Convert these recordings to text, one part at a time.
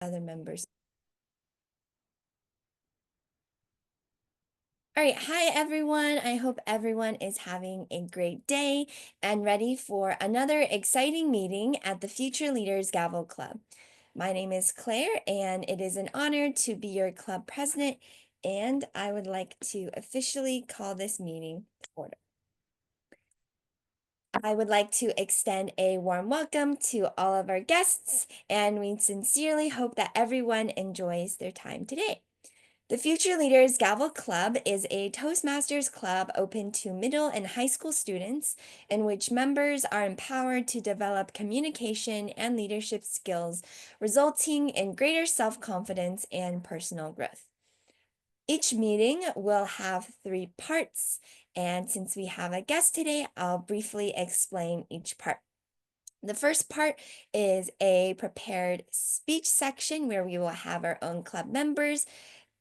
other members. All right, hi everyone. I hope everyone is having a great day and ready for another exciting meeting at the Future Leaders Gavel Club. My name is Claire, and it is an honor to be your club president, and I would like to officially call this meeting to order. I would like to extend a warm welcome to all of our guests, and we sincerely hope that everyone enjoys their time today. The Future Leaders Gavel Club is a Toastmasters club open to middle and high school students, in which members are empowered to develop communication and leadership skills, resulting in greater self-confidence and personal growth. Each meeting will have 3 parts, and since we have a guest today, I'll briefly explain each part. The first part is a prepared speech section where we will have our own club members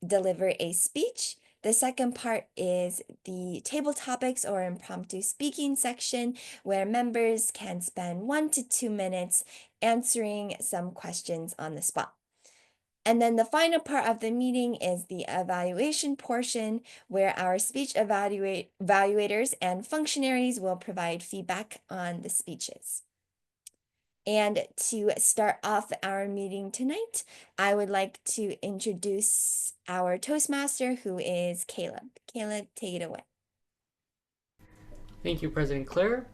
deliver a speech. The second part is the table topics or impromptu speaking section where members can spend 1 to 2 minutes answering some questions on the spot. And then the final part of the meeting is the evaluation portion where our speech evaluators and functionaries will provide feedback on the speeches. And to start off our meeting tonight, I would like to introduce our Toastmaster, who is Caleb. Caleb, take it away. Thank you, President Claire.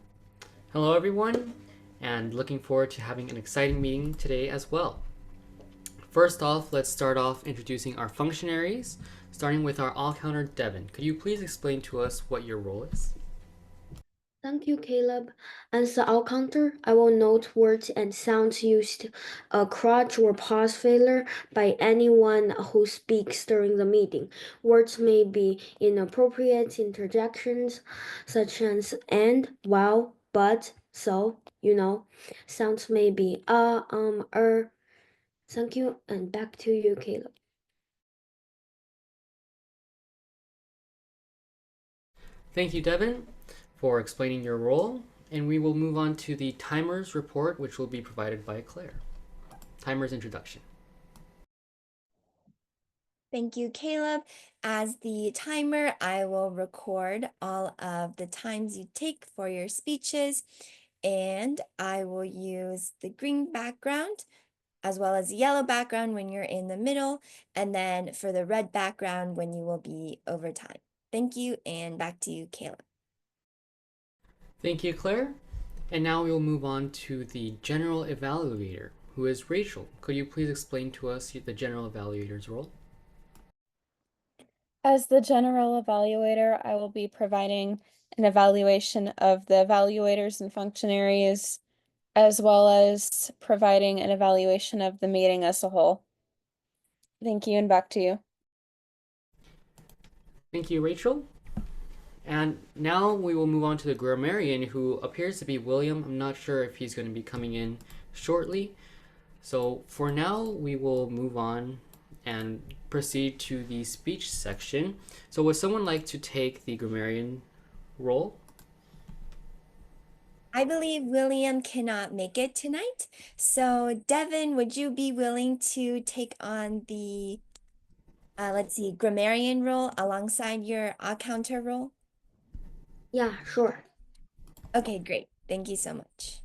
Hello, everyone, and looking forward to having an exciting meeting today as well. First off, let's start off introducing our functionaries, starting with our all-counter Devin. Could you please explain to us what your role is? Thank you, Caleb. As the all counter, I will note words and sounds used, crotch or pause failure by anyone who speaks during the meeting. Words may be inappropriate interjections, such as and, wow, but, so, Sounds may be Thank you, and back to you, Caleb. Thank you, Devin, for explaining your role, and we will move on to the timers report, which will be provided by Claire. Timers introduction. Thank you, Caleb. As the timer, I will record all of the times you take for your speeches, and I will use the green background as well as the yellow background when you're in the middle, and then for the red background when you will be over time. Thank you, and back to you, Caleb. Thank you, Claire. And now we will move on to the general evaluator, who is Rachel. Could you please explain to us the general evaluator's role? As the general evaluator, I will be providing an evaluation of the evaluators and functionaries, as well as providing an evaluation of the meeting as a whole. Thank you, and back to you. Thank you, Rachel. And now we will move on to the grammarian, who appears to be William. I'm not sure if he's going to be coming in shortly. So for now, we will move on and proceed to the speech section. So would someone like to take the grammarian role? I believe William cannot make it tonight. So Devin, would you be willing to take on the, grammarian role alongside your counter role? Yeah, sure. Okay, great. Thank you so much.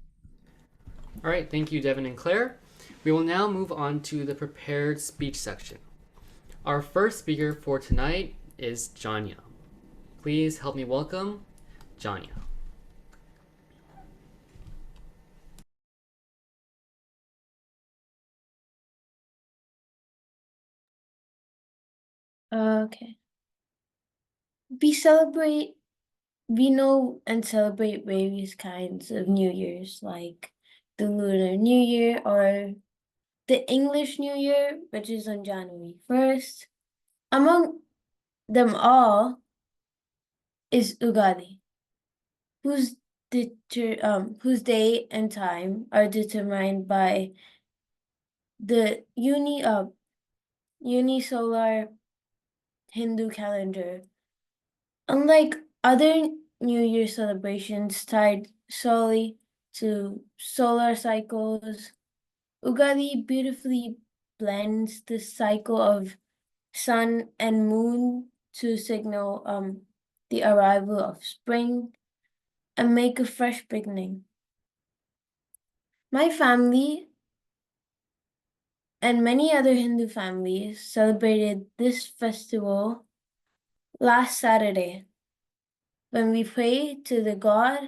All right, thank you, Devin and Claire. We will now move on to the prepared speech section. Our first speaker for tonight is Janya. Please help me welcome Janya. Okay. We know and celebrate various kinds of New Year's, like the Lunar New Year or the English New Year, which is on January 1st. Among them all is Ugadi, whose date and time are determined by the unisolar Hindu calendar. Unlike other New Year celebrations tied solely to solar cycles, Ugadi beautifully blends the cycle of sun and moon to signal the arrival of spring and make a fresh beginning. My family and many other Hindu families celebrated this festival last Saturday when we pray to the God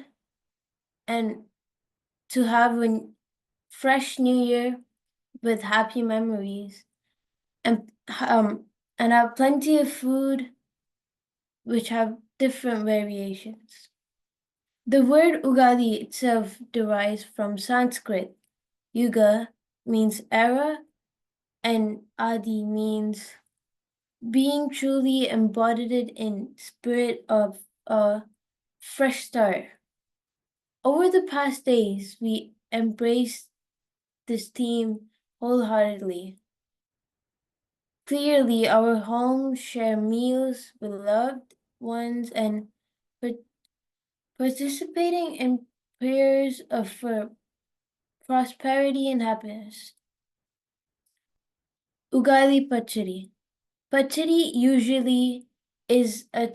and to have a fresh new year with happy memories and have plenty of food which have different variations. The word Ugadi itself derives from Sanskrit. Yuga means era and Adi means being truly embodied in spirit of a fresh start. Over the past days, we embraced this theme wholeheartedly. Clearly, our homes share meals with loved ones and participating in prayers for prosperity and happiness. Ugali Pachadi. Pachadi usually is a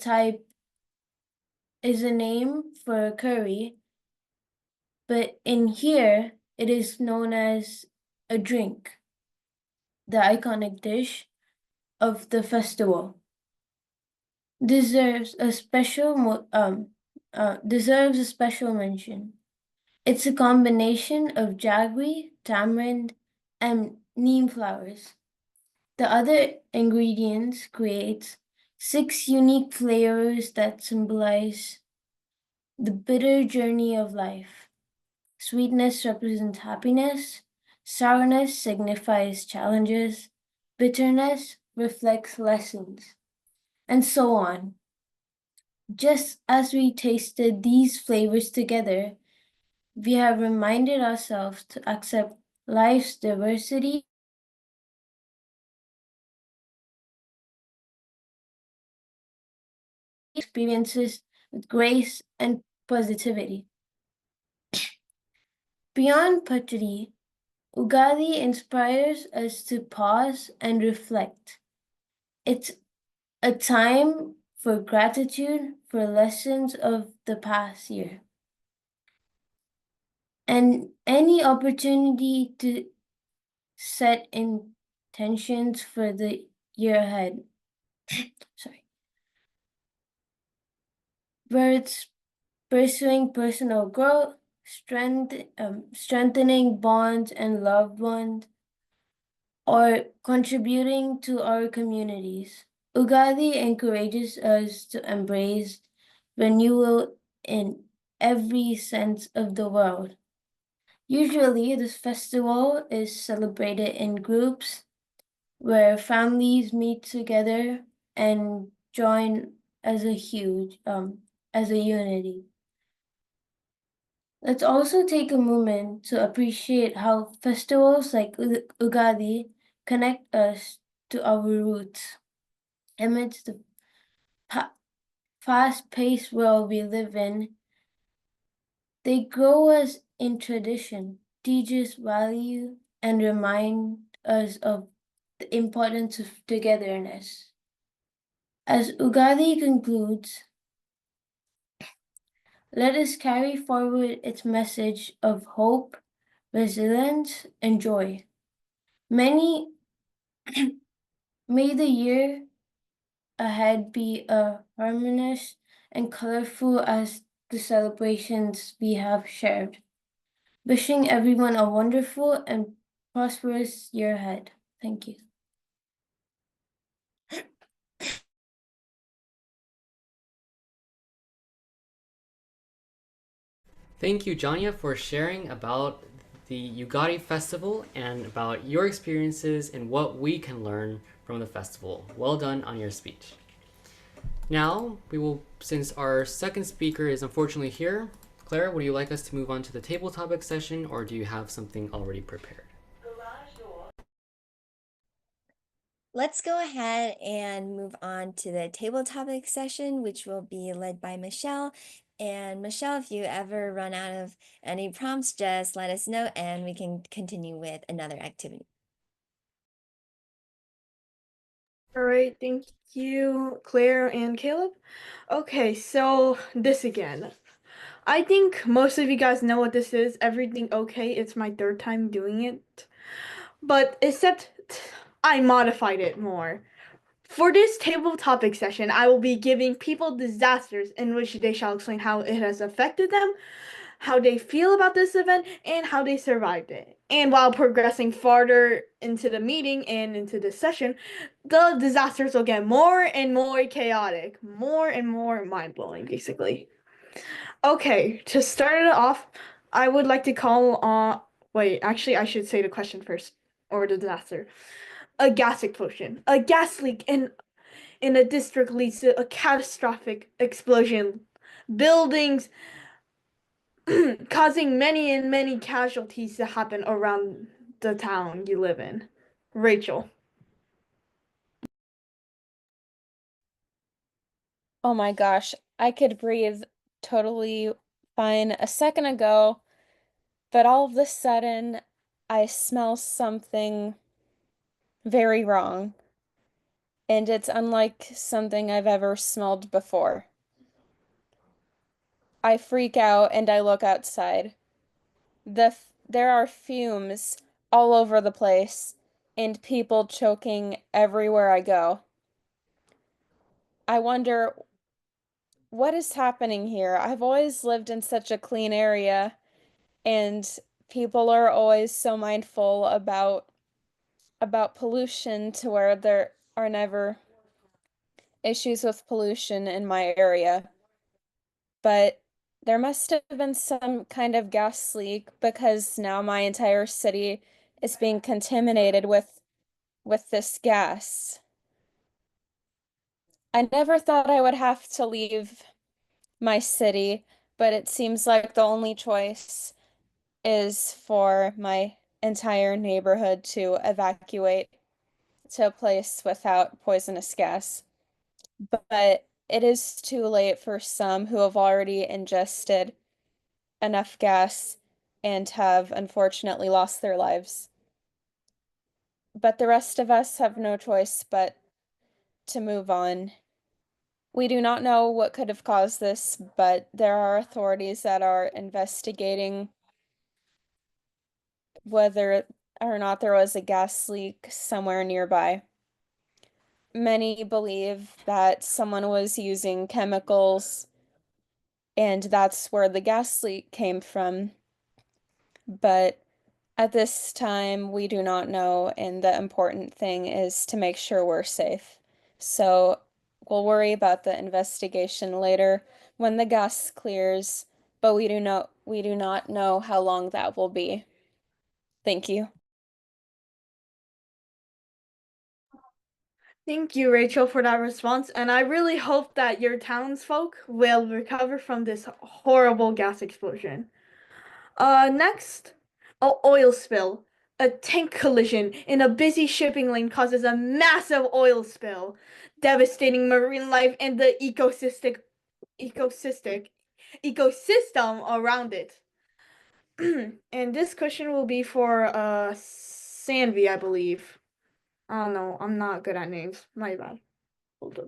name for a curry, but in here it is known as a drink, the iconic dish of the festival. Deserves a special mention. It's a combination of jaggery, tamarind, and neem flowers. The other ingredients create 6 unique flavors that symbolize the bitter journey of life. Sweetness represents happiness, sourness signifies challenges, bitterness reflects lessons, and so on. Just as we tasted these flavors together, we have reminded ourselves to accept life's diversity experiences with grace and positivity. Beyond Pachadi, Ugadi inspires us to pause and reflect. It's a time for gratitude for lessons of the past year and any opportunity to set intentions for the year ahead. Sorry. Where it's pursuing personal growth, strengthening bonds and loved ones, or contributing to our communities. Ugadi encourages us to embrace renewal in every sense of the word. Usually, this festival is celebrated in groups where families meet together and join as a unity. Let's also take a moment to appreciate how festivals like Ugadi connect us to our roots. Amidst the fast-paced world we live in, they grow us in tradition, teach us value, and remind us of the importance of togetherness. As Ugadi concludes, let us carry forward its message of hope, resilience, and joy. May the year ahead be as harmonious and colorful as the celebrations we have shared. Wishing everyone a wonderful and prosperous year ahead. Thank you. Thank you, Janya, for sharing about the Ugadi Festival and about your experiences and what we can learn from the festival. Well done on your speech. Now, since our second speaker is unfortunately here, Clara, would you like us to move on to the table topic session, or do you have something already prepared? Let's go ahead and move on to the table topic session, which will be led by Michelle. And Michelle, if you ever run out of any prompts, just let us know and we can continue with another activity. All right, thank you, Claire and Caleb. Okay, so this again. I think most of you guys know what this is. Everything okay. It's my third time doing it. But except I modified it more. For this table topic session, I will be giving people disasters in which they shall explain how it has affected them, how they feel about this event, and how they survived it. And while progressing farther into the meeting and into this session, the disasters will get more and more chaotic, more and more mind-blowing, basically. Okay, to start it off, I would like to call on. Wait, actually, I should say the question first, or the disaster. A gas explosion. A gas leak in a district leads to a catastrophic explosion. Buildings causing many and many casualties to happen around the town you live in. Rachel. Oh my gosh, I could breathe totally fine a second ago, but all of a sudden I smell something very wrong, and it's unlike something I've ever smelled before. I freak out and I look outside. There are fumes all over the place and people choking everywhere I go. I wonder what is happening here. I've always lived in such a clean area, and people are always so mindful about pollution to where there are never issues with pollution in my area. But there must have been some kind of gas leak because now my entire city is being contaminated with this gas. I never thought I would have to leave my city, but it seems like the only choice is for my entire neighborhood to evacuate to a place without poisonous gas. But it is too late for some who have already ingested enough gas and have unfortunately lost their lives. But the rest of us have no choice but to move on. We do not know what could have caused this, but there are authorities that are investigating whether or not there was a gas leak somewhere nearby. Many believe that someone was using chemicals and that's where the gas leak came from. But at this time, we do not know, and the important thing is to make sure we're safe. So we'll worry about the investigation later when the gas clears, but we do not know how long that will be. Thank you. Thank you, Rachel, for that response, and I really hope that your townsfolk will recover from this horrible gas explosion. Next, a oil spill. A tank collision in a busy shipping lane causes a massive oil spill, devastating marine life and the ecosystem around it. And this question will be for Sanvi, I believe. I don't know. I'm not good at names. My bad. Hold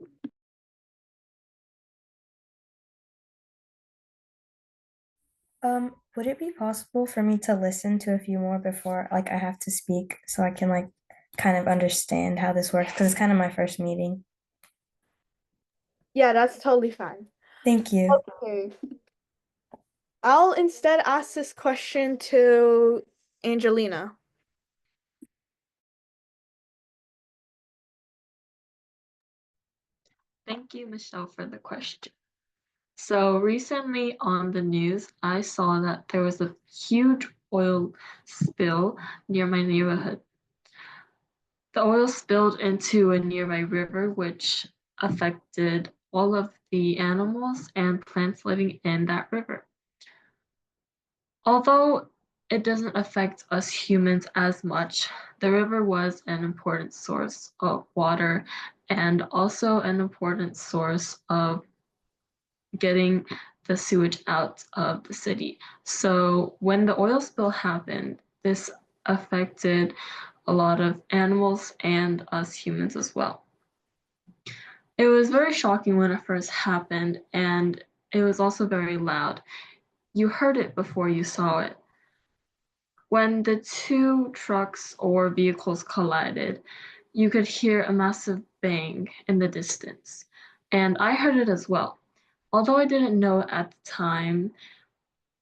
on. Would it be possible for me to listen to a few more before like I have to speak so I can like kind of understand how this works? Because it's kind of my first meeting. Yeah, that's totally fine. Thank you. Okay. I'll instead ask this question to Angelina. Thank you, Michelle, for the question. So recently on the news, I saw that there was a huge oil spill near my neighborhood. The oil spilled into a nearby river, which affected all of the animals and plants living in that river. Although it doesn't affect us humans as much, the river was an important source of water and also an important source of getting the sewage out of the city. So when the oil spill happened, this affected a lot of animals and us humans as well. It was very shocking when it first happened, and it was also very loud. You heard it before you saw it. When the two trucks or vehicles collided, you could hear a massive bang in the distance, and I heard it as well. Although I didn't know at the time,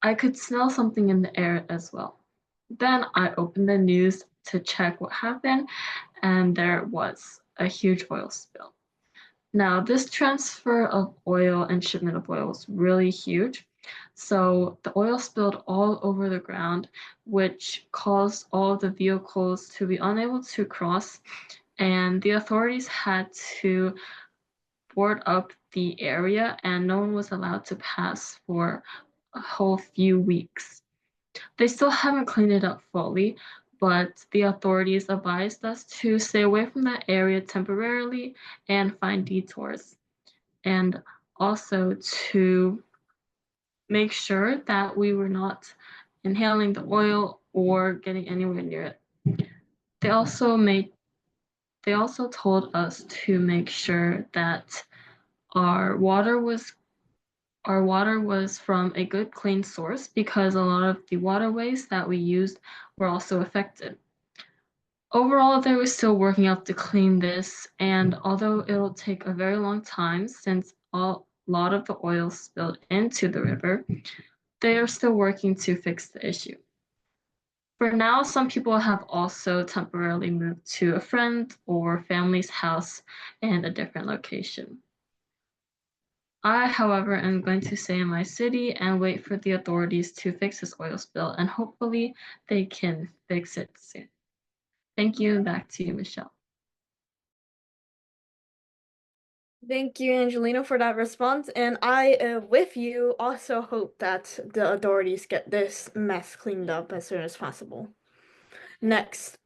I could smell something in the air as well. Then I opened the news to check what happened, and there was a huge oil spill. Now, this transfer of oil and shipment of oil was really huge. So the oil spilled all over the ground, which caused all of the vehicles to be unable to cross, and the authorities had to board up the area, and no one was allowed to pass for a whole few weeks. They still haven't cleaned it up fully, but the authorities advised us to stay away from that area temporarily and find detours, and also to make sure that we were not inhaling the oil or getting anywhere near it. They also told us to make sure that our water was from a good clean source, because a lot of the waterways that we used were also affected. Overall, they were still working out to clean this, and although it'll take a very long time since a lot of the oil spilled into the river, they are still working to fix the issue. For now, some people have also temporarily moved to a friend or family's house in a different location. I, however, am going to stay in my city and wait for the authorities to fix this oil spill, and hopefully they can fix it soon. Thank you. Back to you, Michelle. Thank you, Angelina, for that response. And I, with you, also hope that the authorities get this mess cleaned up as soon as possible. Next,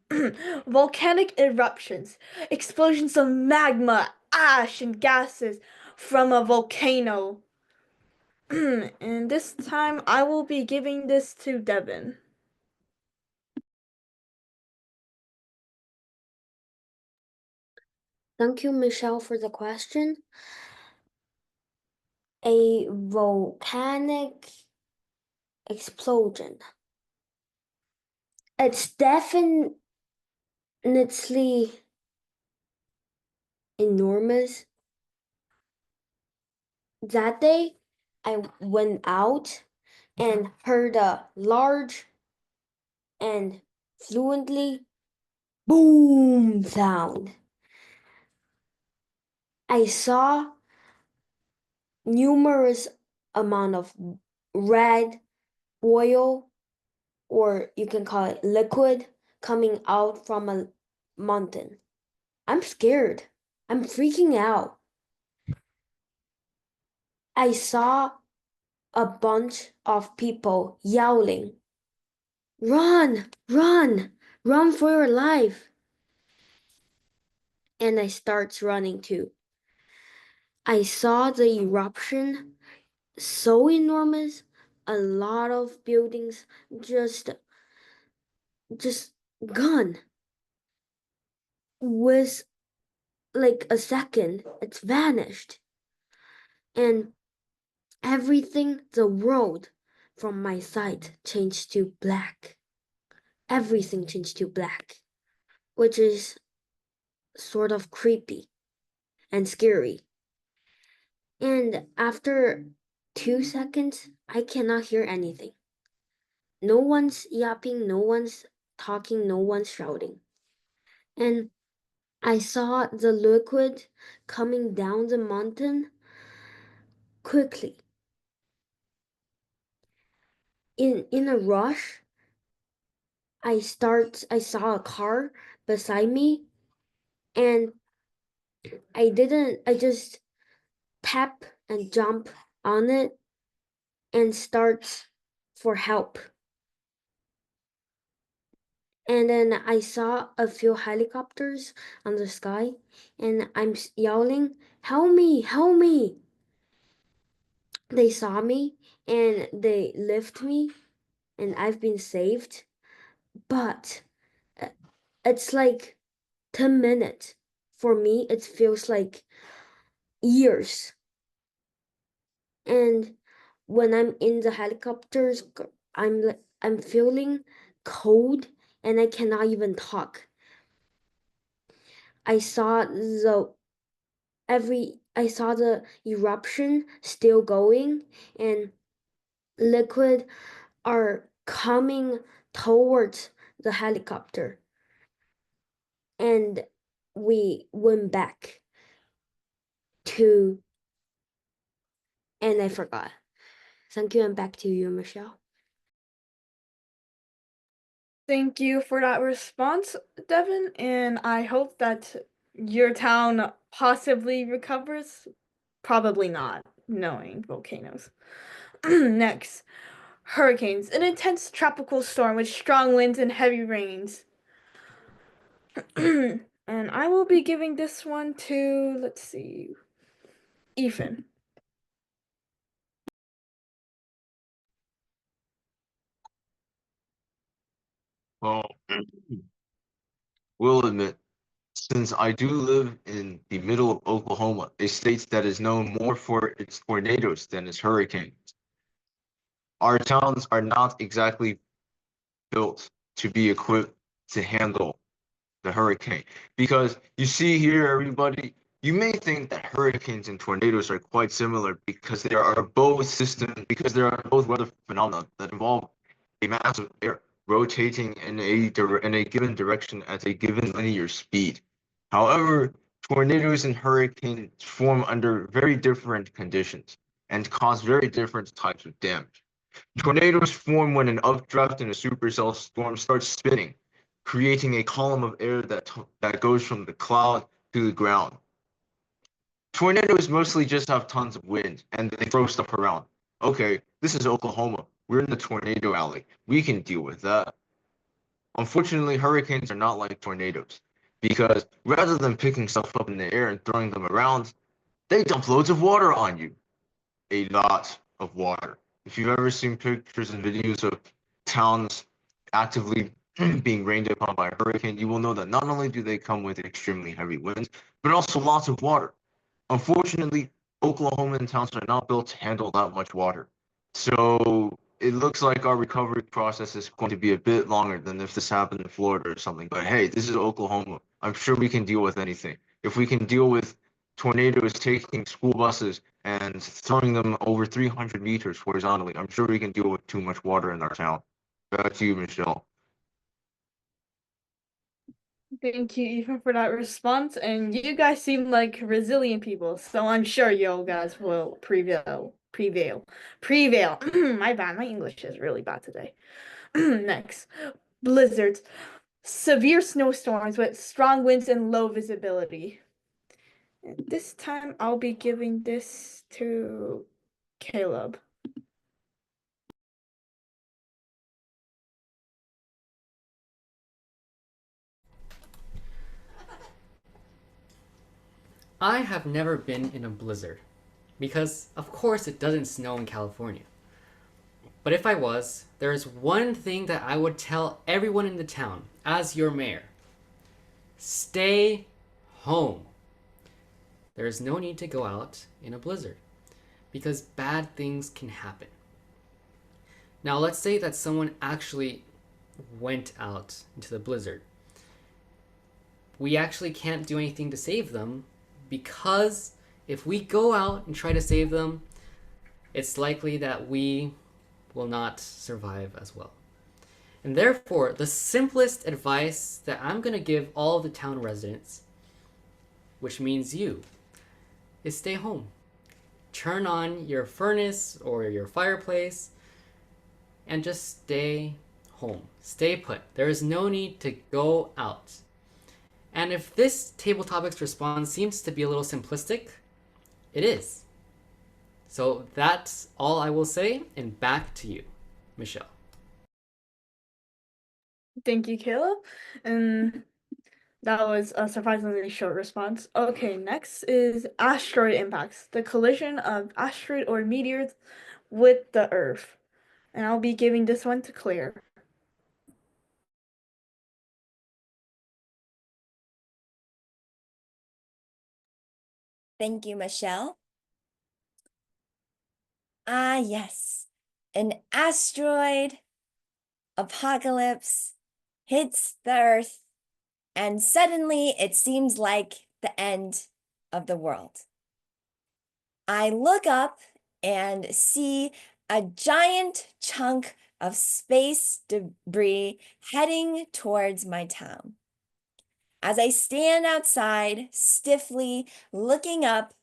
volcanic eruptions, explosions of magma, ash, and gases from a volcano. And this time I will be giving this to Devin. Thank you, Michelle, for the question. A volcanic explosion. It's definitely enormous. That day, I went out and heard a large and fluently boom sound. I saw numerous amount of red oil, or you can call it liquid, coming out from a mountain. I'm scared. I'm freaking out. I saw a bunch of people yelling, "Run, run, run for your life." And I starts running too. I saw the eruption so enormous, a lot of buildings just gone. With like a second, it's vanished. And everything, the world from my side changed to black. Everything changed to black, which is sort of creepy and scary. And after 2 seconds, I cannot hear anything. No one's yapping, no one's talking, no one's shouting. And I saw the liquid coming down the mountain quickly. In a rush, I saw a car beside me, and I just tap and jump on it and start for help. And then I saw a few helicopters on the sky, and I'm yelling, "Help me, help me." They saw me and they lift me, and I've been saved. But it's like 10 minutes. For me, it feels like years. And when I'm in the helicopters, I'm feeling cold and I cannot even talk. I saw the eruption still going, and liquid are coming towards the helicopter. And we went back to, and I forgot. Thank you, and back to you, Michelle. Thank you for that response, Devin, and I hope that your town possibly recovers. Probably not, knowing volcanoes. Next, hurricanes, an intense tropical storm with strong winds and heavy rains. And I will be giving this one to, let's see, Ethan. Well, will admit, since I do live in the middle of Oklahoma, a state that is known more for its tornadoes than its hurricanes, our towns are not exactly built to be equipped to handle the hurricane. Because you see here, everybody, you may think that hurricanes and tornadoes are quite similar because because there are both weather phenomena that involve a mass of air rotating in a given direction at a given linear speed. However, tornadoes and hurricanes form under very different conditions and cause very different types of damage. Tornadoes form when an updraft in a supercell storm starts spinning, creating a column of air that goes from the cloud to the ground. Tornadoes mostly just have tons of wind and they throw stuff around. Okay, this is Oklahoma. We're in the tornado alley. We can deal with that. Unfortunately, hurricanes are not like tornadoes because rather than picking stuff up in the air and throwing them around, they dump loads of water on you. A lot of water. If you've ever seen pictures and videos of towns actively being rained upon by a hurricane, you will know that not only do they come with extremely heavy winds, but also lots of water. Unfortunately, Oklahoman towns are not built to handle that much water. So it looks like our recovery process is going to be a bit longer than if this happened in Florida or something. But hey, this is Oklahoma. I'm sure we can deal with anything. If we can deal with tornadoes taking school buses and throwing them over 300 meters horizontally, I'm sure we can deal with too much water in our town. Back to you, Michelle. Thank you, Ethan, for that response. And you guys seem like resilient people, so I'm sure you guys will prevail. My bad, my English is really bad today. Next, blizzards, severe snowstorms with strong winds and low visibility. And this time I'll be giving this to Caleb. I have never been in a blizzard because, of course, it doesn't snow in California. But if I was, there is one thing that I would tell everyone in the town as your mayor. Stay home. There is no need to go out in a blizzard because bad things can happen. Now, let's say that someone actually went out into the blizzard. We actually can't do anything to save them because if we go out and try to save them, it's likely that we will not survive as well. And therefore, the simplest advice that I'm going to give all of the town residents, which means you, is stay home. Turn on your furnace or your fireplace and just stay home. Stay put. There is no need to go out. And if this table topics response seems to be a little simplistic, it is. So that's all I will say, and back to you, Michelle. Thank you, Caleb. And that was a surprisingly short response. Okay, next is asteroid impacts, the collision of asteroid or meteors with the Earth. And I'll be giving this one to Claire. Thank you, Michelle. Ah, yes. An asteroid apocalypse hits the Earth, and suddenly it seems like the end of the world. I look up and see a giant chunk of space debris heading towards my town. As I stand outside, stiffly looking up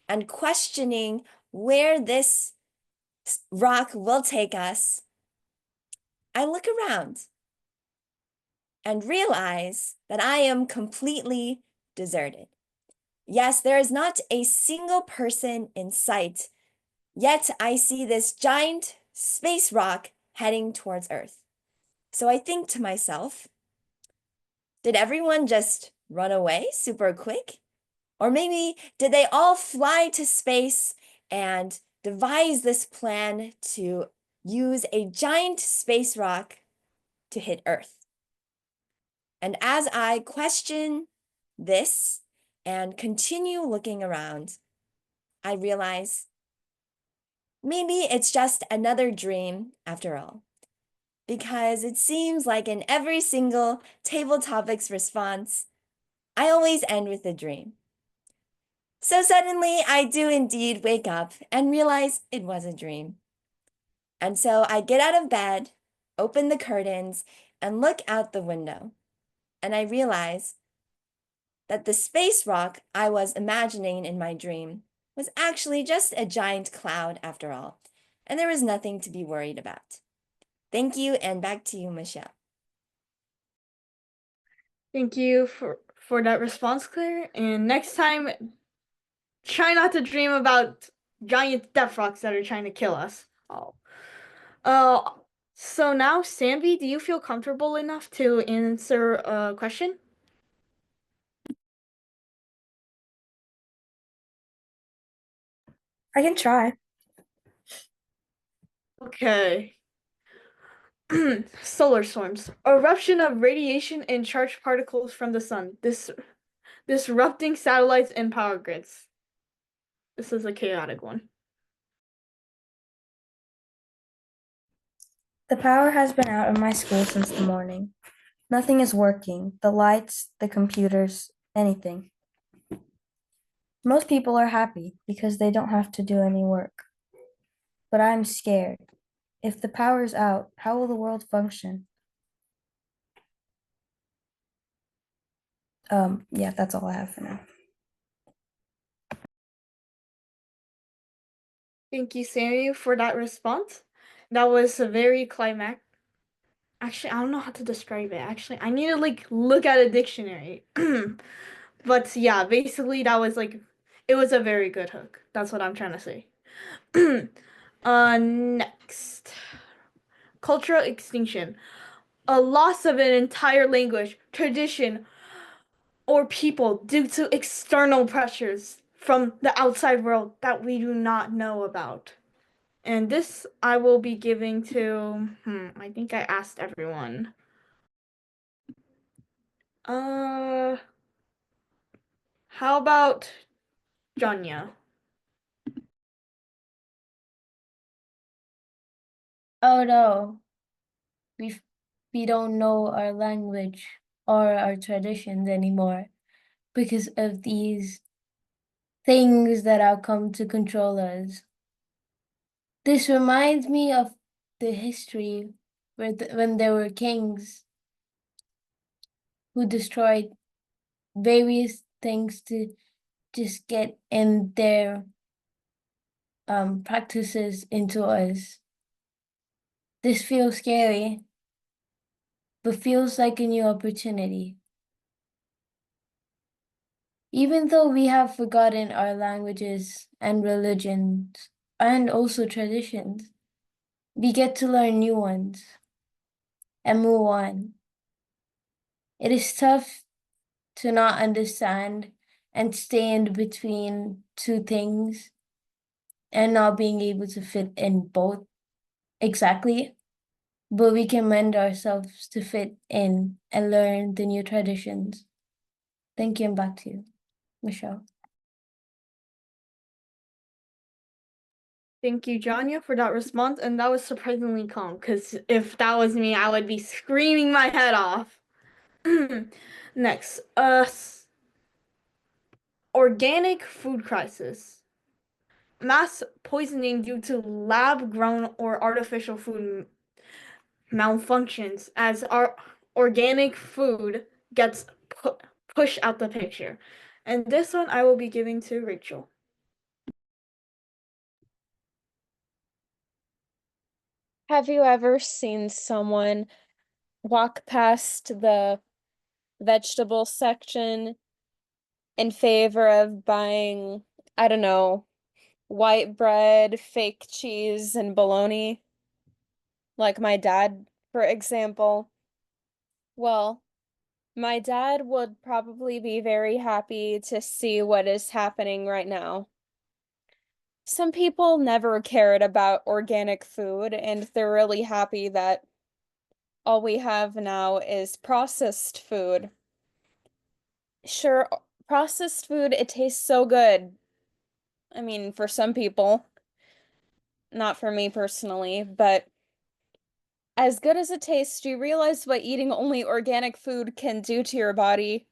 and questioning where this rock will take us, I look around and realize that I am completely deserted. Yes, there is not a single person in sight, yet I see this giant space rock heading towards Earth. So I think to myself, did everyone just run away super quick? Or maybe did they all fly to space and devise this plan to use a giant space rock to hit Earth? And as I question this and continue looking around, I realize maybe it's just another dream after all, because it seems like in every single table topics response, I always end with a dream. So suddenly I do indeed wake up and realize it was a dream. And so I get out of bed, open the curtains, and look out the window. And I realize that the space rock I was imagining in my dream was actually just a giant cloud after all, and there was nothing to be worried about. Thank you, and back to you, Michelle. Thank you for that response, Claire. And next time, try not to dream about giant death rocks that are trying to kill us. Oh. So now, Sanvi, do you feel comfortable enough to answer a question? I can try. Okay. Solar storms. Eruption of radiation and charged particles from the sun. Disrupting satellites and power grids. This is a chaotic one. The power has been out in my school since the morning. Nothing is working. The lights, the computers, anything. Most people are happy because they don't have to do any work. But I'm scared. If the power is out, how will the world function? Yeah, that's all I have for now. Thank you, Sammy, for that response. That was a very climax. Actually, I don't know how to describe it. Actually, I need to look at a dictionary. But yeah, basically that was it was a very good hook. That's what I'm trying to say. Next. Cultural extinction. A loss of an entire language, tradition, or people due to external pressures from the outside world that we do not know about. And this I will be giving to, I think I asked everyone. How about Janya? Oh no, we don't know our language or our traditions anymore because of these things that are come to control us. This reminds me of the history when there were kings who destroyed various things to just get in their practices into us. This feels scary, but feels like a new opportunity. Even though we have forgotten our languages and religions and also traditions, we get to learn new ones and move on. It is tough to not understand and stay in between two things and not being able to fit in both exactly, but we can mend ourselves to fit in and learn the new traditions. Thank you, and back to you, Michelle. Thank you, Janya, for that response. And that was surprisingly calm, because if that was me, I would be screaming my head off. Next, organic food crisis. Mass poisoning due to lab-grown or artificial food malfunctions as our organic food gets pushed out the picture. And this one I will be giving to Rachel. Have you ever seen someone walk past the vegetable section in favor of buying, I don't know, white bread, fake cheese, and bologna? Like my dad, for example. Well, my dad would probably be very happy to see what is happening right now. Some people never cared about organic food, and they're really happy that all we have now is processed food. Sure, processed food, it tastes so good. I mean, for some people, not for me personally, but as good as it tastes, do you realize what eating only organic food can do to your body?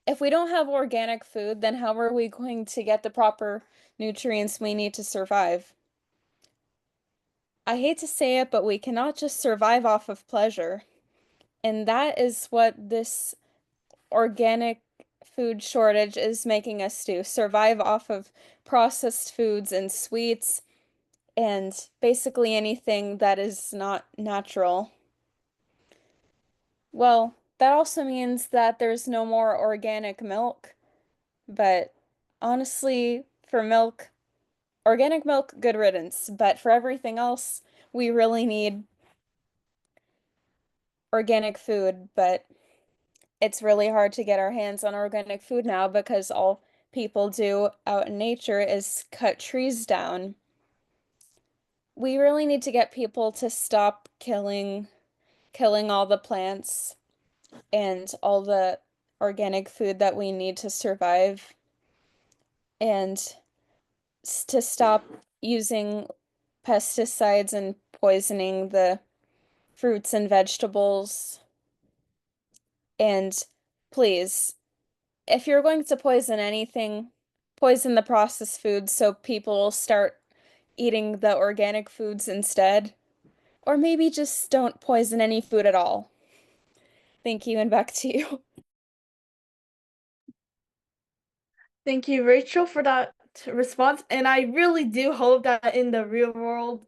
If we don't have organic food, then how are we going to get the proper nutrients we need to survive? I hate to say it, but we cannot just survive off of pleasure. And that is what this organic food shortage is making us do, survive off of processed foods and sweets and basically anything that is not natural. Well, that also means that there's no more organic milk, but honestly, for milk, organic milk, good riddance, but for everything else, we really need organic food, but it's really hard to get our hands on organic food now because all people do out in nature is cut trees down. We really need to get people to stop killing all the plants and all the organic food that we need to survive and to stop using pesticides and poisoning the fruits and vegetables. And please, if you're going to poison anything, poison the processed foods so people will start eating the organic foods instead. Or maybe just don't poison any food at all. Thank you, and back to you. Thank you, Rachel, for that response. And I really do hope that in the real world,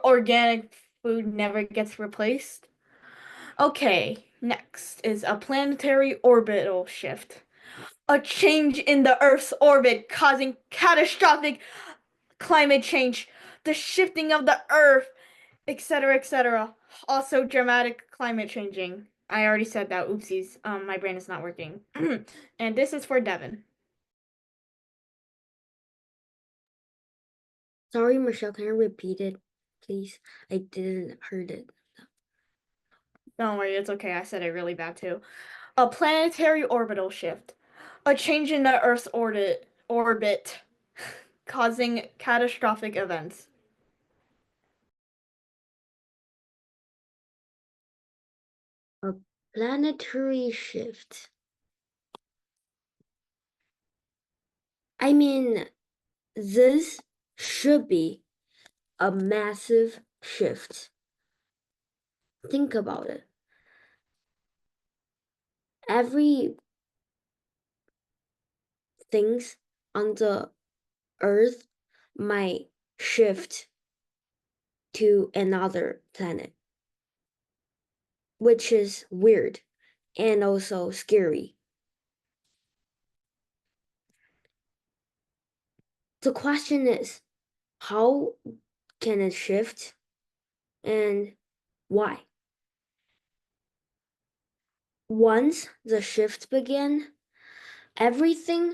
organic food never gets replaced. Okay, next is a planetary orbital shift. A change in the Earth's orbit causing catastrophic climate change, the shifting of the Earth, etc., etc. Also, dramatic climate changing. I already said that. Oopsies. My brain is not working. And this is for Devin. Sorry, Michelle, can you repeat it, please? I didn't heard it. Don't worry, it's okay. I said it really bad too. A planetary orbital shift. A change in the Earth's orbit causing catastrophic events. A planetary shift. I mean, this should be a massive shift. Think about it. Every things on the Earth might shift to another planet, which is weird and also scary. The question is, how can it shift and why? Once the shift began, everything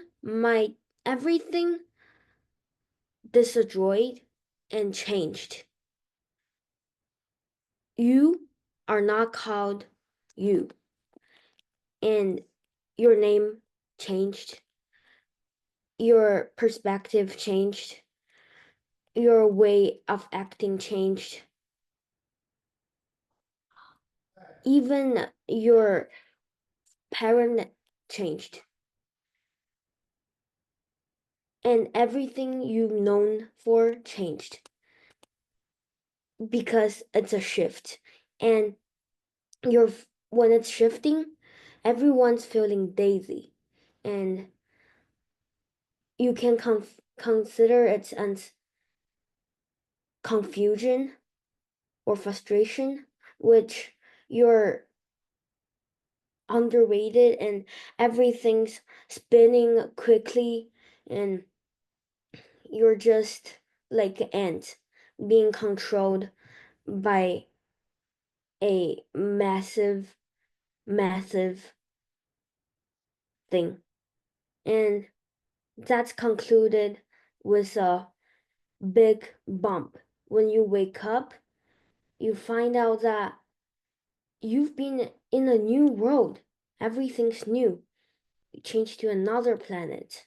destroyed and changed. You are not called you, and your name changed, your perspective changed, your way of acting changed. Even your parent changed. And everything you've known for changed. Because it's a shift. And when it's shifting, everyone's feeling daisy. And you can consider it as confusion or frustration, which you're underrated and everything's spinning quickly and you're just like an ant being controlled by a massive thing. And that's concluded with a big bump. When you wake up, you find out that you've been in a new world. Everything's new. You change to another planet.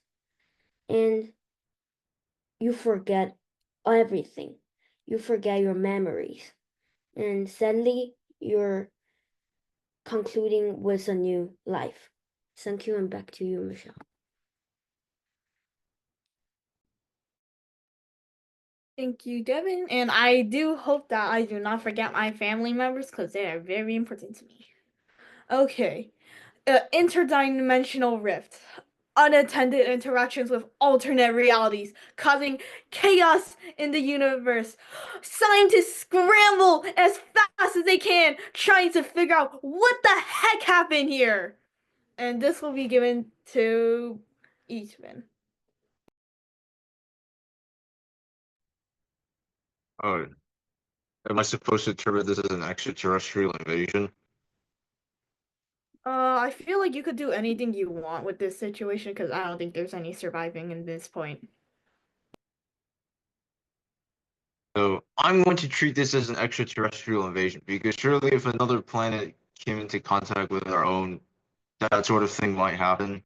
And you forget everything. You forget your memories. And suddenly you're concluding with a new life. Thank you, and back to you, Michelle. Thank you, Devin. And I do hope that I do not forget my family members because they are very important to me. Okay. Interdimensional rift. Unattended interactions with alternate realities, causing chaos in the universe. Scientists scramble as fast as they can, trying to figure out what the heck happened here. And this will be given to Eastman. Oh, am I supposed to interpret this as an extraterrestrial invasion? I feel like you could do anything you want with this situation because I don't think there's any surviving in this point. So I'm going to treat this as an extraterrestrial invasion because surely if another planet came into contact with our own, that sort of thing might happen.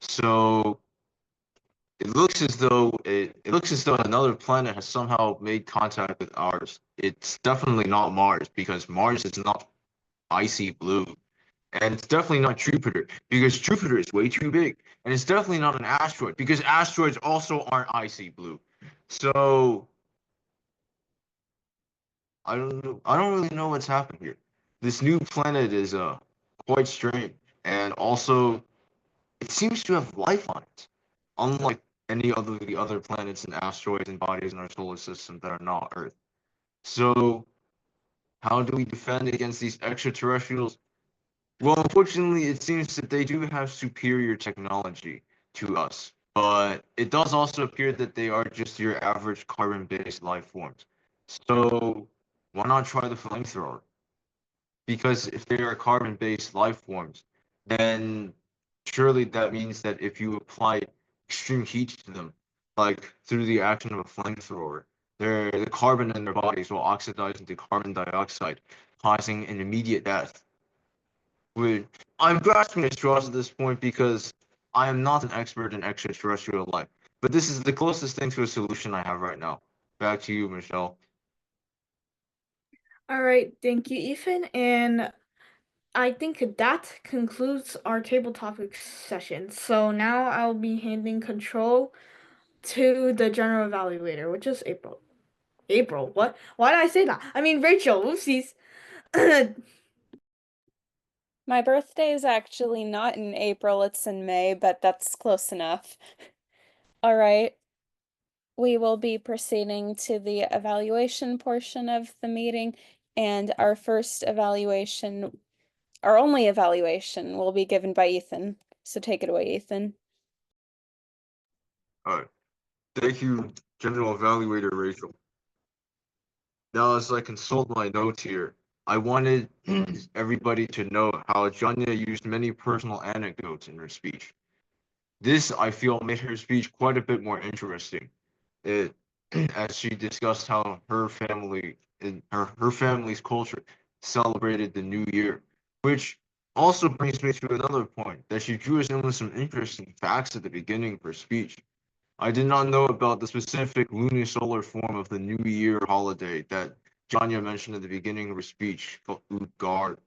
So it looks as though another planet has somehow made contact with ours. It's definitely not Mars because Mars is not icy blue. And it's definitely not Jupiter because Jupiter is way too big. And it's definitely not an asteroid because asteroids also aren't icy blue. So I don't know. I don't really know what's happened here. This new planet is quite strange, and also it seems to have life on it, unlike any other the other planets and asteroids and bodies in our solar system that are not Earth. So how do we defend against these extraterrestrials? Well, unfortunately, it seems that they do have superior technology to us, but it does also appear that they are just your average carbon-based life forms. So why not try the flamethrower? Because if they are carbon-based life forms, then surely that means that if you apply extreme heat to them, like through the action of a flamethrower, the carbon in their bodies will oxidize into carbon dioxide, causing an immediate death. I'm grasping at straws at this point because I am not an expert in extraterrestrial life, but this is the closest thing to a solution I have right now. Back to you, Michelle. All right, thank you, Ethan. And I think that concludes our table topic session. So now I'll be handing control to the general evaluator, which is April. April, what? Why did I say that? I mean Rachel, oopsies. My birthday is actually not in April, it's in May, but that's close enough. All right. We will be proceeding to the evaluation portion of the meeting, and our first evaluation, our only evaluation, will be given by Ethan. So take it away, Ethan. All right. Thank you, General Evaluator Rachel. Now, as I consult my notes here, I wanted everybody to know how Janya used many personal anecdotes in her speech. This, I feel, made her speech quite a bit more interesting. It, as she discussed how her family and her family's culture celebrated the new year, which also brings me to another point that she drew us in with some interesting facts at the beginning of her speech. I did not know about the specific lunisolar form of the New Year holiday that Janya mentioned at the beginning of her speech. Utgard.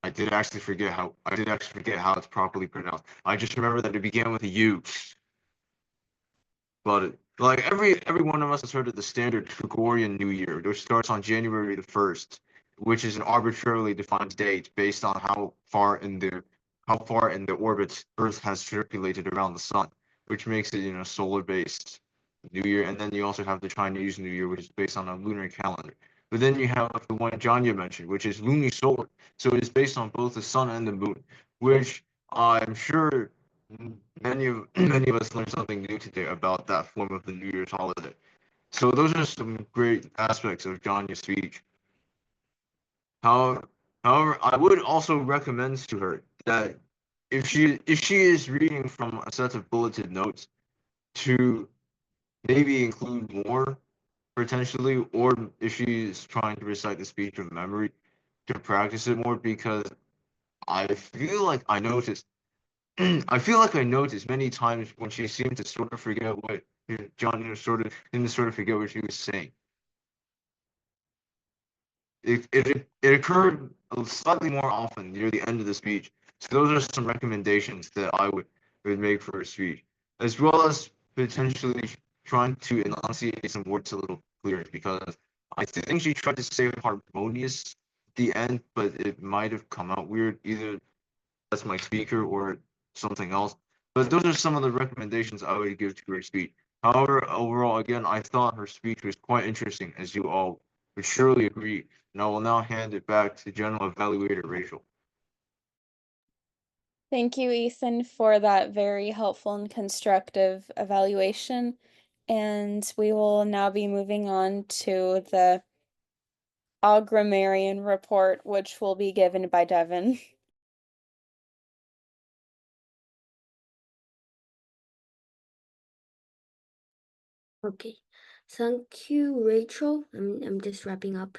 I did actually forget how it's properly pronounced. I just remember that it began with a U. But like every one of us has heard of the standard Gregorian New Year, which starts on January the 1st, which is an arbitrarily defined date based on how far in the orbit Earth has circulated around the sun, which makes it, solar based New Year. And then you also have the Chinese New Year, which is based on a lunar calendar. But then you have the one Janya mentioned, which is lunisolar. So it's based on both the sun and the moon, which I'm sure many of us learned something new today about that form of the New Year's holiday. So those are some great aspects of Janya's speech. However, I would also recommend to her that if she is reading from a set of bulleted notes, to maybe include more potentially, or if she's trying to recite the speech from memory, to practice it more, because I feel like I noticed many times when she seemed to sort of forget what John seemed to sort of forget what she was saying. It occurred slightly more often near the end of the speech. So those are some recommendations that I would make for a speech, as well as potentially trying to enunciate some words a little clearer, because I think she tried to say harmonious at the end, but it might have come out weird. Either that's my speaker or something else. But those are some of the recommendations I would give to her speech. However, overall, again, I thought her speech was quite interesting, as you all would surely agree. And I will now hand it back to General Evaluator Rachel. Thank you, Ethan, for that very helpful and constructive evaluation. And we will now be moving on to the Agrammarian report, which will be given by Devin. Okay, thank you, Rachel. I'm just wrapping up.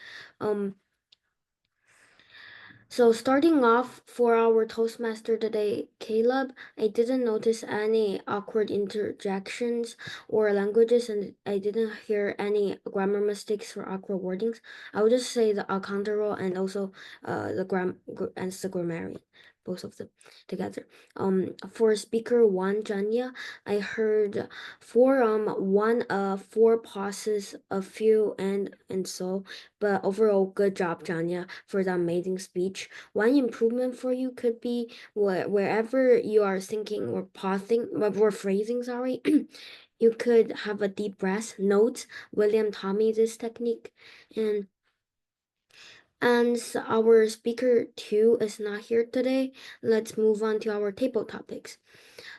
So starting off for our Toastmaster today, Caleb, I didn't notice any awkward interjections or languages, and I didn't hear any grammar mistakes or awkward wordings. I would just say the accountable and also the grammarian, both of them together. For speaker one, Janya, I heard four pauses, a few and so, but overall, good job, Janya, for the amazing speech. One improvement for you could be wherever you are thinking or pausing or phrasing, sorry, you could have a deep breath. Note William taught me this technique, and our speaker two is not here today. Let's move on to our table topics.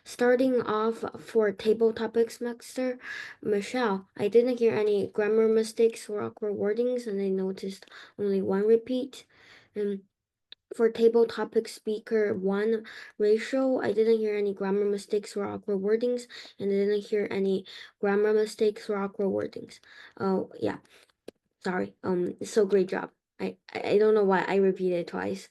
Starting off for table topics master, Michelle, I didn't hear any grammar mistakes or awkward wordings, and I noticed only one repeat. And for table topic speaker one, Rachel, I didn't hear any grammar mistakes or awkward wordings, and I didn't hear any grammar mistakes or awkward wordings. Oh yeah, sorry. So great job. I don't know why I repeated twice.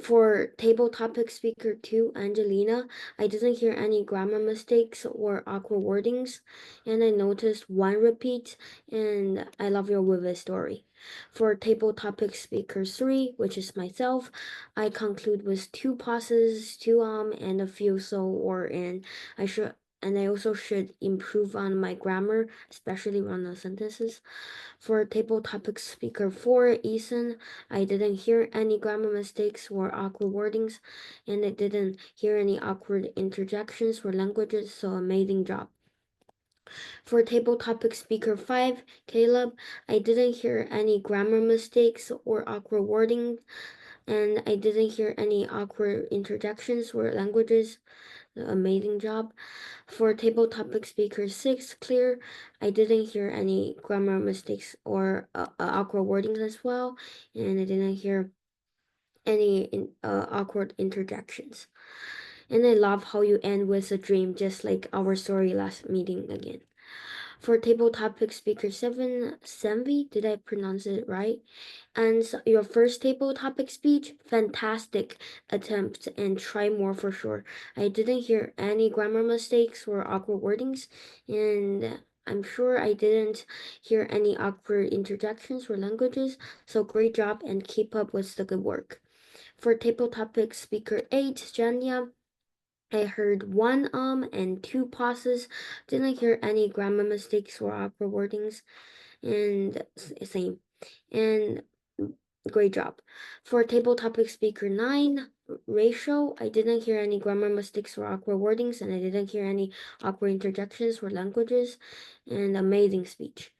For table topic speaker two, Angelina, I didn't hear any grammar mistakes or awkward wordings, and I noticed one repeat, and I love your vivid story. For table topic speaker three, which is myself, I conclude with two pauses, two and a few so or and I also should improve on my grammar, especially on the sentences. For table topic speaker 4, Ethan, I didn't hear any grammar mistakes or awkward wordings, and I didn't hear any awkward interjections or languages, so amazing job. For table topic speaker 5, Caleb, I didn't hear any grammar mistakes or awkward wording, and I didn't hear any awkward interjections or languages. Amazing job. For table topic speaker 6, Clear, I didn't hear any grammar mistakes or awkward wordings as well, and I didn't hear any awkward interjections. And I love how you end with a dream, just like our story last meeting again. For table topic speaker 7, Senvi, did I pronounce it right? And your first table topic speech, fantastic attempt and try more for sure. I didn't hear any grammar mistakes or awkward wordings, and I'm sure I didn't hear any awkward interjections or languages, so great job and keep up with the good work. For table topic speaker 8, Janya, I heard one and two pauses. Didn't hear any grammar mistakes or awkward wordings, and same. And great job. For table topic speaker 9, Rachel, I didn't hear any grammar mistakes or awkward wordings, and I didn't hear any awkward interjections or languages, and amazing speech.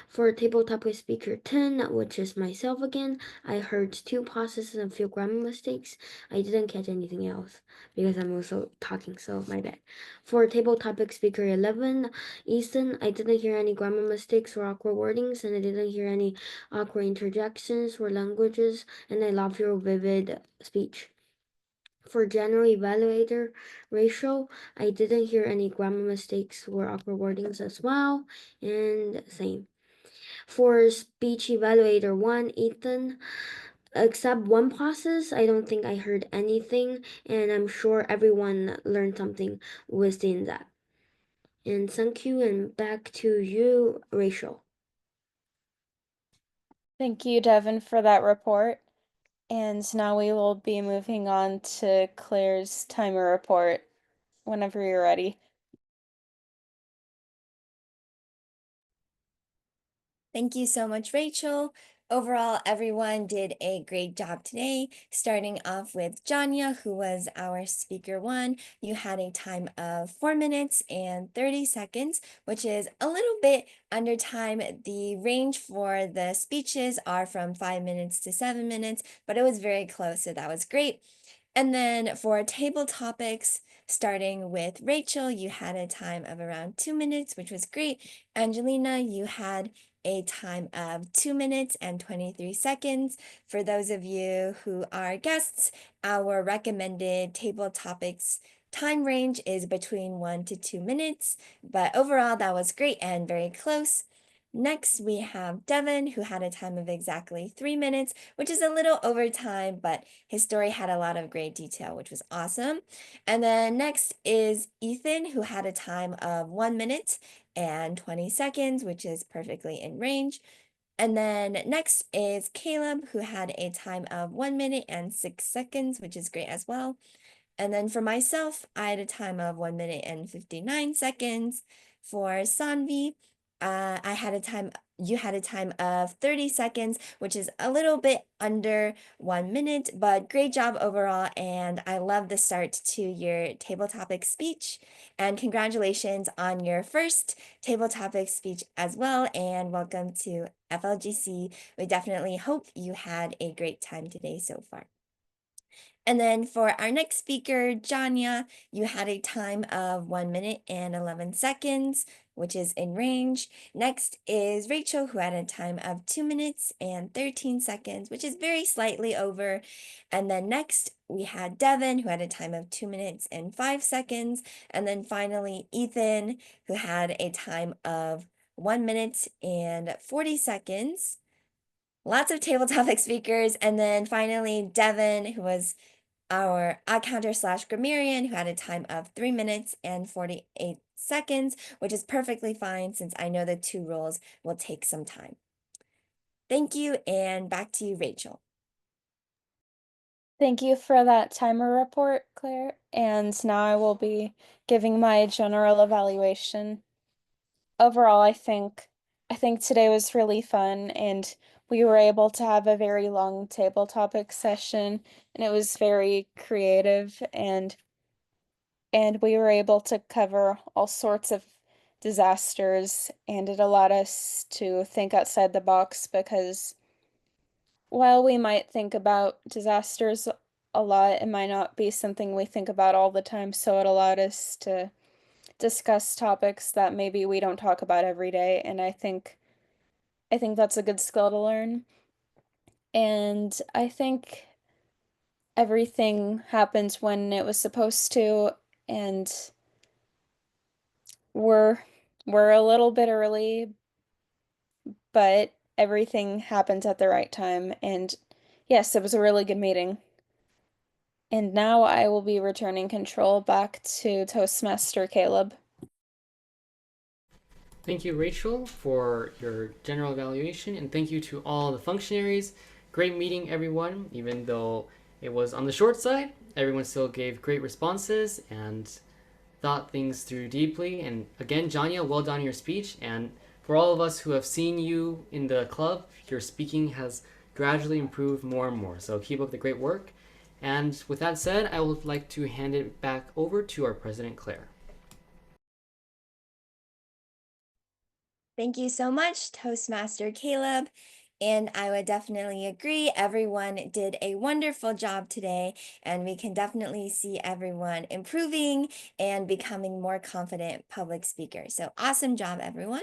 For table topic speaker 10, which is myself again, I heard two pauses and a few grammar mistakes. I didn't catch anything else because I'm also talking, so my bad. For table topic speaker 11, Ethan, I didn't hear any grammar mistakes or awkward wordings, and I didn't hear any awkward interjections or languages, and I love your vivid speech. For general evaluator Rachel, I didn't hear any grammar mistakes or awkward wordings as well, and same. For speech evaluator 1, Ethan, except one process, I don't think I heard anything, and I'm sure everyone learned something within that. And thank you, and back to you, Rachel. Thank you, Devin, for that report. And now we will be moving on to Claire's timer report whenever you're ready. Thank you so much, Rachel. Overall, everyone did a great job today, starting off with Janya, who was our speaker 1. You had a time of 4 minutes and 30 seconds, which is a little bit under time. The range for the speeches are from 5 minutes to 7 minutes, but it was very close, so that was great. And then for table topics, starting with Rachel, you had a time of around 2 minutes, which was great. Angelina, you had a time of 2 minutes and 23 seconds. For those of you who are guests, our recommended table topics time range is between 1 to 2 minutes, but overall that was great and very close. Next, we have Devin, who had a time of exactly 3 minutes, which is a little over time, but his story had a lot of great detail, which was awesome. And then next is Ethan, who had a time of 1 minute and 20 seconds, which is perfectly in range. And then next is Caleb, who had a time of 1 minute and 6 seconds, which is great as well. And then for myself, I had a time of 1 minute and 59 seconds. For Sanvi, you had a time of 30 seconds, which is a little bit under 1 minute, but great job overall. And I love the start to your table topic speech. And congratulations on your first table topic speech as well. And welcome to FLGC. We definitely hope you had a great time today so far. And then for our next speaker, Janya, you had a time of 1 minute and 11 seconds, which is in range. Next is Rachel, who had a time of 2 minutes and 13 seconds, which is very slightly over. And then next we had Devin, who had a time of 2 minutes and 5 seconds. And then finally, Ethan, who had a time of 1 minute and 40 seconds. Lots of table topic speakers. And then finally, Devin, who was our accounter slash grammarian, who had a time of 3 minutes and 48 seconds, which is perfectly fine since I know the 2 roles will take some time. Thank you, and back to you, Rachel. Thank you for that timer report, Claire. And now I will be giving my general evaluation. Overall, I think today was really fun, and we were able to have a very long table topic session, and it was very creative, and we were able to cover all sorts of disasters, and it allowed us to think outside the box because while we might think about disasters a lot, it might not be something we think about all the time, so it allowed us to discuss topics that maybe we don't talk about every day, and I think that's a good skill to learn. And I think everything happened when it was supposed to, and we're We're a little bit early, but everything happens at the right time. And yes, it was a really good meeting. And now I will be returning control back to Toastmaster Caleb. Thank you, Rachel, for your general evaluation, and thank you to all the functionaries. Great meeting, everyone. Even though it was on the short side, everyone still gave great responses and thought things through deeply. And again, Janya, well done on your speech. And for all of us who have seen you in the club, your speaking has gradually improved more and more. So keep up the great work. And with that said, I would like to hand it back over to our president, Claire. Thank you so much, Toastmaster Caleb. And I would definitely agree. Everyone did a wonderful job today, and we can definitely see everyone improving and becoming more confident public speakers. So awesome job, everyone.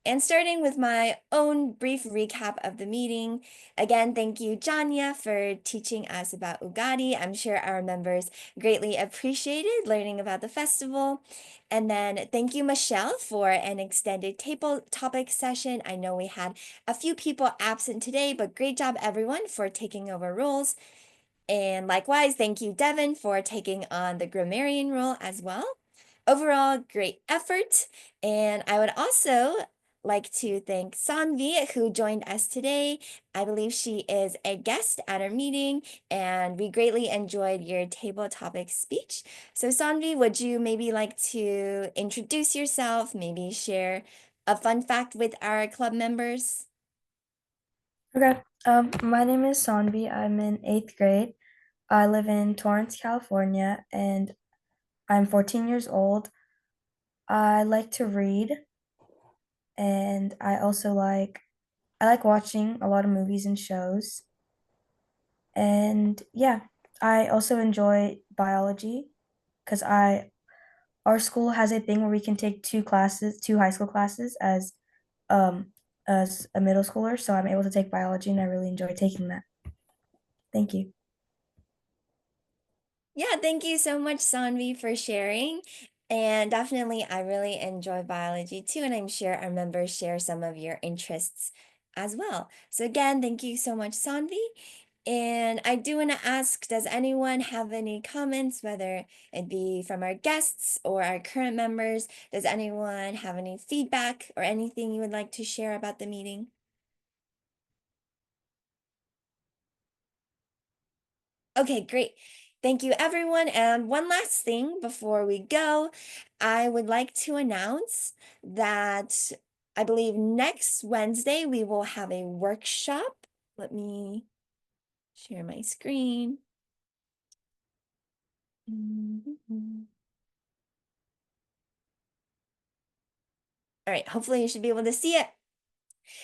And starting with my own brief recap of the meeting, again, thank you, Janya, for teaching us about Ugadi. I'm sure our members greatly appreciated learning about the festival. And then thank you, Michelle, for an extended table topic session. I know we had a few people absent today, but great job, everyone, for taking over roles. And likewise, thank you, Devin, for taking on the grammarian role as well. Overall, great effort. And I would also like to thank Sanvi, who joined us today. I believe she is a guest at our meeting, and we greatly enjoyed your table topic speech. So Sanvi, would you maybe like to introduce yourself, maybe share a fun fact with our club members? Okay. My name is Sanvi. I'm in 8th grade. I live in Torrance, California, and I'm 14 years old. I like to read, and I like watching a lot of movies and shows. And yeah, I also enjoy biology because I our school has a thing where we can take two high school classes um as a middle schooler, so I'm able to take biology and I really enjoy taking that. Thank you. Yeah, thank you so much, Sanvi, for sharing. And definitely, I really enjoy biology too, and I'm sure our members share some of your interests as well. So again, thank you so much, Sanvi. And I do want to ask, does anyone have any comments, whether it be from our guests or our current members? Does anyone have any feedback or anything you would like to share about the meeting? Okay, great. Thank you, everyone. And one last thing before we go, I would like to announce that I believe next Wednesday we will have a workshop. Let me share my screen. All right, hopefully you should be able to see it.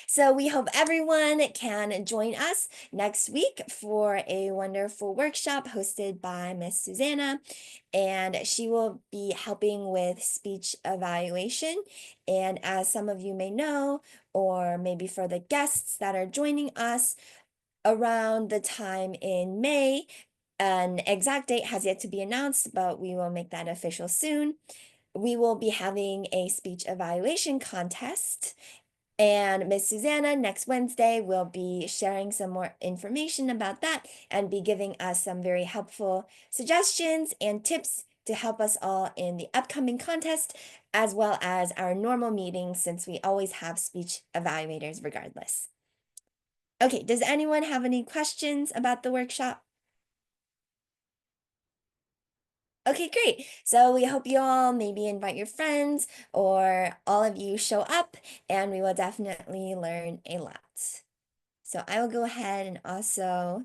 So we hope everyone can join us next week for a wonderful workshop hosted by Miss Susanna, and she will be helping with speech evaluation. And as some of you may know, or maybe for the guests that are joining us, around the time in May, an exact date has yet to be announced, but we will make that official soon. We will be having a speech evaluation contest, and Miss Susanna next Wednesday will be sharing some more information about that and be giving us some very helpful suggestions and tips to help us all in the upcoming contest, as well as our normal meetings, since we always have speech evaluators regardless. Okay, does anyone have any questions about the workshop? Okay, great. So we hope you all maybe invite your friends or all of you show up, and we will definitely learn a lot. So I will go ahead and also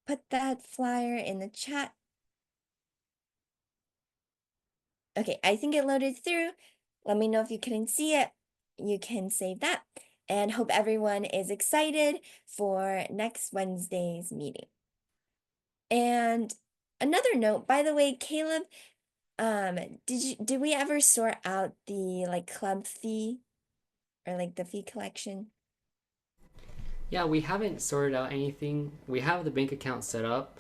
put that flyer in the chat. Okay, I think it loaded through. Let me know if you couldn't see it. You can save that, and hope everyone is excited for next Wednesday's meeting. And another note, by the way, Caleb, did we ever sort out the like club fee or like the fee collection? Yeah, we haven't sorted out anything. We have the bank account set up,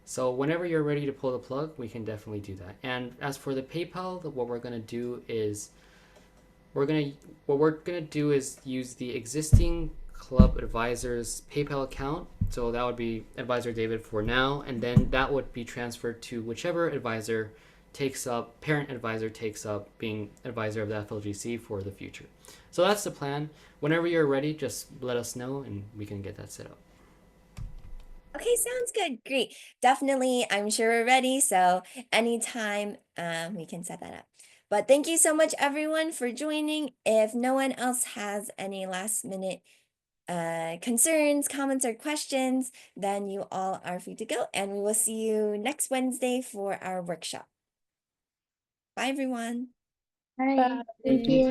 So whenever you're ready to pull the plug, we can definitely do that. And as for the PayPal, what we're gonna do is use the existing club advisor's PayPal account. So that would be Advisor David for now, and then that would be transferred to whichever parent advisor takes up being advisor of the FLGC for the future. So that's the plan. Whenever you're ready, just let us know and we can get that set up. Okay, sounds good. Great. Definitely, I'm sure we're ready. So anytime we can set that up. But thank you so much, everyone, for joining. If no one else has any last minute concerns, comments, or questions, then you all are free to go. And we will see you next Wednesday for our workshop. Bye, everyone. Bye. Thank you.